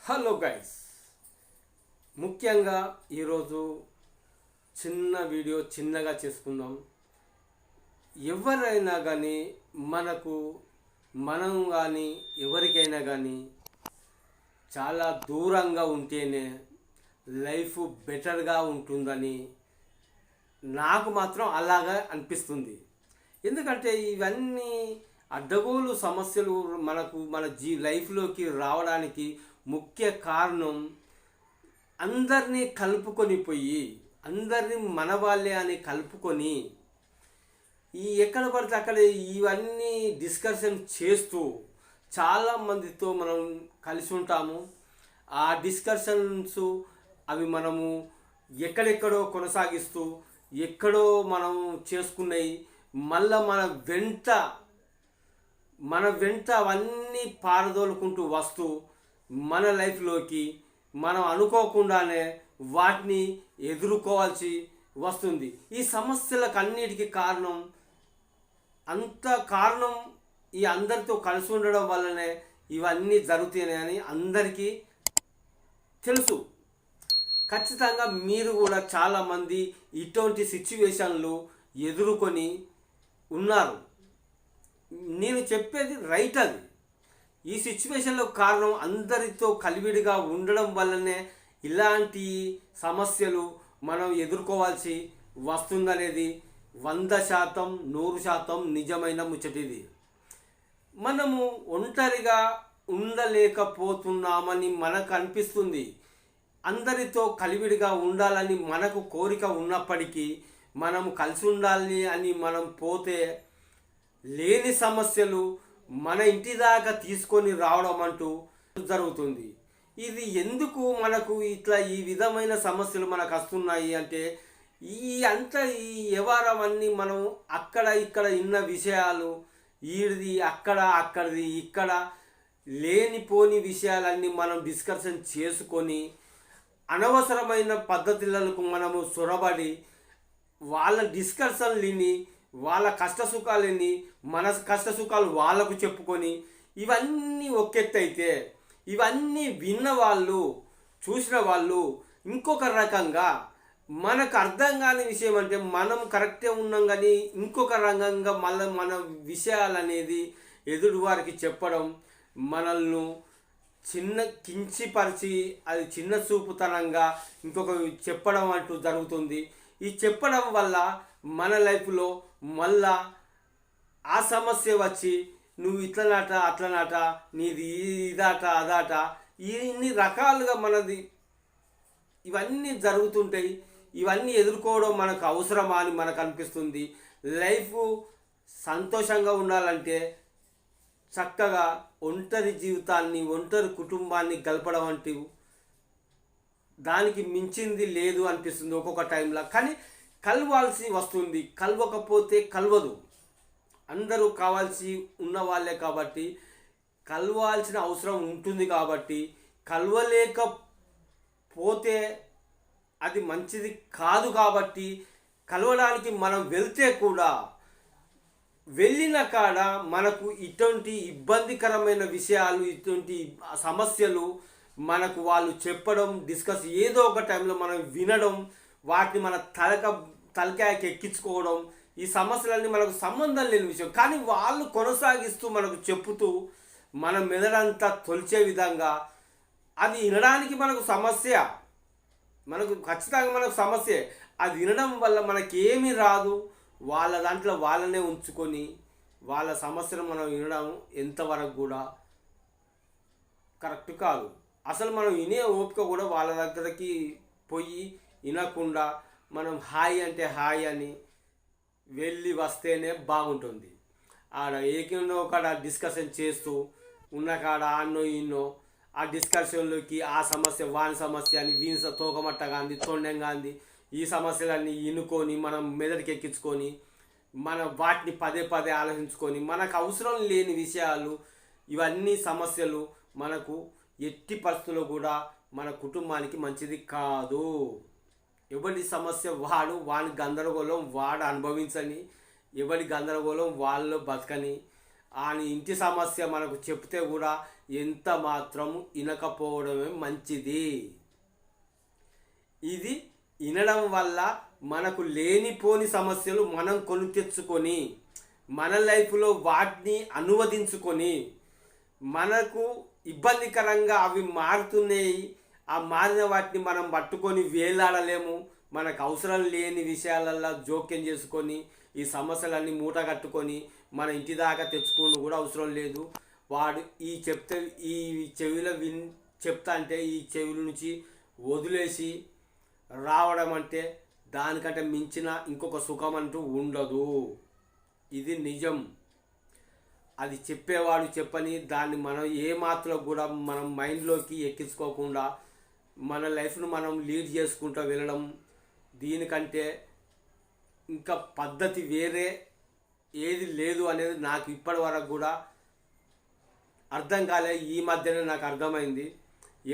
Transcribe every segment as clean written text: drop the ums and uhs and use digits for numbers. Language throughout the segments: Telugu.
హలో గైస్, ముఖ్యంగా ఈరోజు చిన్న వీడియో చిన్నగా చేసుకుందాం. ఎవరైనా కానీ మనం కానీ ఎవరికైనా కానీ చాలా దూరంగా ఉంటేనే లైఫ్ బెటర్గా ఉంటుందని నాకు మాత్రం అలాగా అనిపిస్తుంది. ఎందుకంటే ఇవన్నీ అడ్డగోలు సమస్యలు మన లైఫ్లోకి రావడానికి ముఖ్య కారణం అందరినీ కలుపుకొని పోయి అందరినీ మన వాళ్ళే అని కలుపుకొని ఎక్కడ పడితే అక్కడ ఇవన్నీ డిస్కషన్ చేస్తూ చాలామందితో మనం కలిసి ఉంటాము. ఆ డిస్కషన్స్ అవి మనము ఎక్కడెక్కడో కొనసాగిస్తూ ఎక్కడో మనం చేసుకున్నాయి మళ్ళా మన వెంట అవన్నీ పారదోలుకుంటూ వస్తూ మన లైఫ్లోకి మనం అనుకోకుండానే వాటిని ఎదుర్కోవాల్సి వస్తుంది. ఈ సమస్యలకు అన్నిటికీ కారణం ఈ అందరితో కలిసి ఉండడం వల్లనే ఇవన్నీ జరుగుతున్నాయని అందరికీ తెలుసు. ఖచ్చితంగా మీరు కూడా చాలామంది ఇటువంటి సిచ్యువేషన్లు ఎదుర్కొని ఉన్నారు. నేను చెప్పేది రైట్. అది ఈ సిచ్యువేషన్లో కారణం అందరితో కలివిడిగా ఉండడం వల్లనే ఇలాంటి సమస్యలు మనం ఎదుర్కోవాల్సి వస్తుందనేది 100% 100% నిజమైన ముచ్చటిది. మనము ఒంటరిగా ఉండలేకపోతున్నామని మనకు అనిపిస్తుంది. అందరితో కలివిడిగా ఉండాలని మనకు కోరిక ఉన్నప్పటికీ మనము కలిసి ఉండాలి అని మనం పోతే లేని సమస్యలు మన ఇంటి దాకా తీసుకొని రావడం అంటూ జరుగుతుంది. ఇది ఎందుకు మనకు ఇట్లా ఈ విధమైన సమస్యలు మనకు వస్తున్నాయి అంటే ఈ వ్యవహారం అన్నీ మనం అక్కడ ఇక్కడ ఇన్న విషయాలు ఈడిది అక్కడిది ఇక్కడ లేనిపోని విషయాలన్నీ మనం డిస్కషన్ చేసుకొని అనవసరమైన పద్ధతులకు మనము సొరబడి వాళ్ళ డిస్కషన్లని వాళ్ళ కష్టసుఖాలని మన కష్టసుఖాలు వాళ్ళకు చెప్పుకొని ఇవన్నీ ఒకెత్తైతే ఇవన్నీ విన్న వాళ్ళు చూసిన వాళ్ళు ఇంకొక రకంగా మనకు అర్థం కాని విషయం అంటే మనం కరెక్టే ఉన్నాం కానీ ఇంకొక రకంగా మళ్ళీ మన విషయాలు అనేది ఎదుటి వారికి చెప్పడం మనల్ని కించిపరిచి అది చిన్న చూపుతనంగా ఇంకొక చెప్పడం అంటూ జరుగుతుంది. ఈ చెప్పడం వల్ల మన లైఫ్లో మళ్ళా ఆ సమస్య వచ్చి నువ్వు ఇట్లనాట అట్లనాట నీది ఇదాట అదాట ఇన్ని రకాలుగా మనది ఇవన్నీ జరుగుతుంటాయి. ఇవన్నీ ఎదుర్కోవడం మనకు అవసరమా అని మనకు అనిపిస్తుంది. లైఫ్ సంతోషంగా ఉండాలంటే చక్కగా ఒంటరి జీవితాన్ని ఒంటరి కుటుంబాన్ని గడపడం అంటే దానికి మించింది లేదు అనిపిస్తుంది ఒక్కొక్క టైంలో. కానీ కలవాల్సి వస్తుంది, కలవకపోతే కలవదు. అందరూ కావాల్సి ఉన్న వాళ్ళే కాబట్టి కలవాల్సిన అవసరం ఉంటుంది. కాబట్టి కలవలేకపోతే అది మంచిది కాదు. కాబట్టి కలవడానికి మనం వెళ్తే కూడా వెళ్ళిన కాడ మనకు ఇటువంటి ఇబ్బందికరమైన విషయాలు ఇటువంటి సమస్యలు మనకు వాళ్ళు చెప్పడం డిస్కస్ ఏదో ఒక టైంలో మనం వినడం వాటిని మన తలకాయకి ఎక్కించుకోవడం ఈ సమస్యలన్నీ మనకు సంబంధం లేని విషయం. కానీ వాళ్ళు కొనసాగిస్తూ మనకు చెప్పుతూ మన మెదడంతా తొలిచే విధంగా అది వినడానికి మనకు ఖచ్చితంగా మనకు సమస్యే. అది వినడం వల్ల మనకేమీ రాదు. వాళ్ళ దాంట్లో వాళ్ళనే ఉంచుకొని వాళ్ళ సమస్యను మనం వినడం ఎంతవరకు కూడా కరెక్ట్ కాదు. అసలు మనం వినే ఓపిక కూడా వాళ్ళ దగ్గరికి పోయి వినకుండా మనం హాయ్ అంటే హాయ్ అని వెళ్ళి వస్తేనే బాగుంటుంది. ఆడ ఏకో కాడ డిస్కషన్ చేస్తూ ఉన్న కాడ అన్నో ఇన్నో ఆ డిస్కషన్లోకి ఆ సమస్య వాని సమస్య అని వీని తోకమట్ట గాంది తొండెం గాంది ఈ సమస్యలన్నీ ఇనుకొని మనం మెదడుకి ఎక్కించుకొని మనం వాటిని పదే పదే ఆలోచించుకొని మనకు అవసరం లేని విషయాలు ఇవన్నీ సమస్యలు మనకు ఎట్టి పరిస్థితుల్లో కూడా మన కుటుంబానికి మంచిది కాదు. ఎవరి సమస్య వాని గందరగోళం వాడు అనుభవించని, ఎవరి గందరగోళం వాళ్ళు బతకని, ఆయన ఇంటి సమస్య మనకు చెప్తే కూడా ఎంత మాత్రం వినకపోవడమే మంచిది. ఇది వినడం వల్ల మనకు లేనిపోని సమస్యలు మనం కొని తెచ్చుకొని మన లైఫ్లో వాటిని అనువదించుకొని మనకు ఇబ్బందికరంగా అవి మారుతున్నాయి. ఆ మారిన వాటిని మనం పట్టుకొని వేలాడలేము. మనకు అవసరం లేని విషయాలల్లో జోక్యం చేసుకొని ఈ సమస్యలన్నీ మూట కట్టుకొని మన ఇంటి దాకా తెచ్చుకోవడం కూడా అవసరం లేదు. వాడు ఈ చెవిలో చెప్తా అంటే ఈ చెవుల నుంచి వదిలేసి రావడం అంటే దానికంటే మించిన ఇంకొక సుఖం అంటూ ఉండదు. ఇది నిజం. అది చెప్పేవాడు చెప్పని దాన్ని మనం ఏ మాత్రం కూడా మనం మైండ్లోకి ఎక్కించుకోకుండా మన లైఫ్ను మనం లీడ్ చేసుకుంటూ వెళ్ళడం, దీనికంటే ఇంకా పద్ధతి వేరే ఏది లేదు అనేది నాకు ఇప్పటి వరకు కూడా అర్థం కాలే. ఈ మధ్యనే నాకు అర్థమైంది.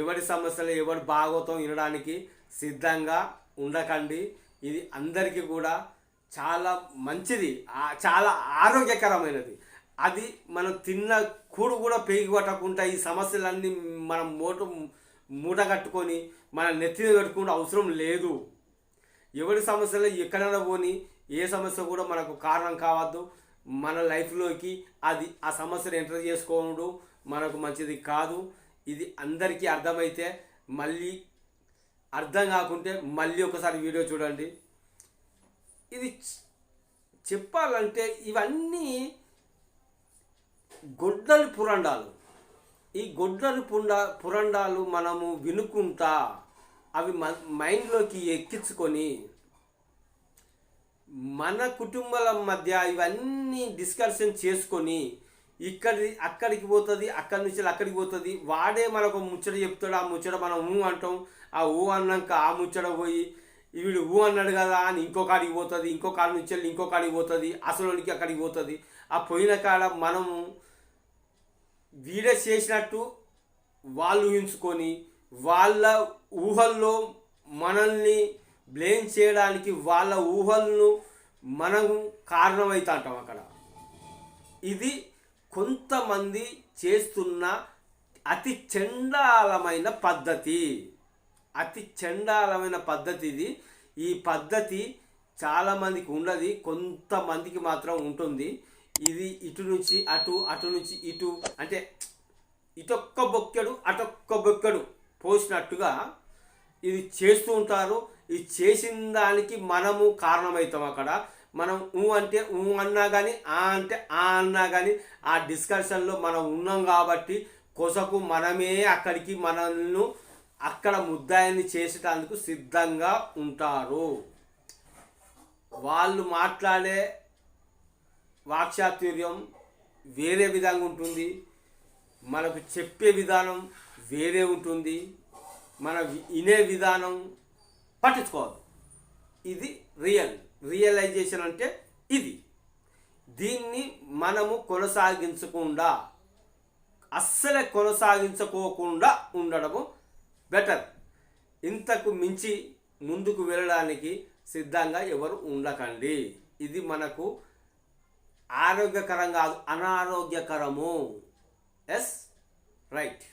ఎవరి సమస్యలు ఎవరి భాగవతం వినడానికి సిద్ధంగా ఉండకండి. ఇది అందరికీ కూడా చాలా మంచిది, చాలా ఆరోగ్యకరమైనది. అది మనం తిన్న కూడు కూడా పేగి పట్టకుండా ఈ సమస్యలన్నీ మనం మూట కట్టుకొని మన నెత్తిన పెట్టుకుంటే అవసరం లేదు. ఎవరి సమస్యలు ఎక్కడైనా పోని ఏ సమస్య కూడా మనకు కారణం కావద్దు. మన లైఫ్లోకి అది ఆ సమస్యను ఎంటర్ చేసుకోవడం మనకు మంచిది కాదు. ఇది అందరికీ అర్థమైతే, మళ్ళీ అర్థం కాకుంటే మళ్ళీ ఒకసారి వీడియో చూడండి. ఇది చెప్పాలంటే ఇవన్నీ గొడ్డలి పురండాలు. ఈ గొడ్డలి పురండాలు మనము వినుకుంటా అవి మైండ్లోకి ఎక్కించుకొని మన కుటుంబాల మధ్య ఇవన్నీ డిస్కషన్ చేసుకొని అక్కడికి పోతుంది, అక్కడి నుంచి అక్కడికి పోతుంది. వాడే మనకు ముచ్చట చెప్తాడు, ఆ ముచ్చట మనం అంటాం. ఆ అన్నాక ఆ ముచ్చట పోయి వీడు అన్నాడు కదా అని ఇంకో కాడికి పోతుంది, ఇంకో కాడి నుంచి వెళ్ళి ఇంకో కాడికి పోతుంది, అసలునికి అక్కడికి పోతుంది. ఆ పోయిన కాడ మనము వీడే చేసినట్టు వాళ్ళు ఊహించుకొని వాళ్ళ ఊహల్లో మనల్ని బ్లేమ్ చేయడానికి వాళ్ళ ఊహలను మనం కారణమవుతా అంటాం అక్కడ. ఇది కొంతమంది చేస్తున్న అతి చండాలమైన పద్ధతి. ఇది. ఈ పద్ధతి చాలామందికి ఉండదు, కొంతమందికి మాత్రం ఉంటుంది. ఇది ఇటు నుంచి అటు, అటు నుంచి ఇటు, అంటే ఇటొక్క బొక్కెడు అటొక్క బొక్కెడు పోసినట్టుగా ఇది చేస్తూ ఉంటారు. ఇది చేసిన దానికి మనము కారణమవుతాం. అక్కడ మనం అంటే అన్నా కానీ అంటే అన్నా కానీ ఆ డిస్కషన్లో మనం ఉన్నాం కాబట్టి కొసకు మనమే అక్కడికి మనల్ని అక్కడ ముద్దాయిని చేసేటందుకు సిద్ధంగా ఉంటారు. వాళ్ళు మాట్లాడే వాక్చాతుర్యం వేరే విధంగా ఉంటుంది, మనకు చెప్పే విధానం వేరే ఉంటుంది, మన వినే విధానం పట్టించుకోవద్దు. ఇది రియలైజేషన్ అంటే ఇది. దీన్ని మనము అస్సలే కొనసాగించుకోకుండా ఉండడము బెటర్. ఇంతకు మించి ముందుకు వెళ్ళడానికి సిద్ధంగా ఎవరు ఉండకండి. ఇది మనకు ఆరోగ్యకరం కాదు, అనారోగ్యకరము. Yes, right.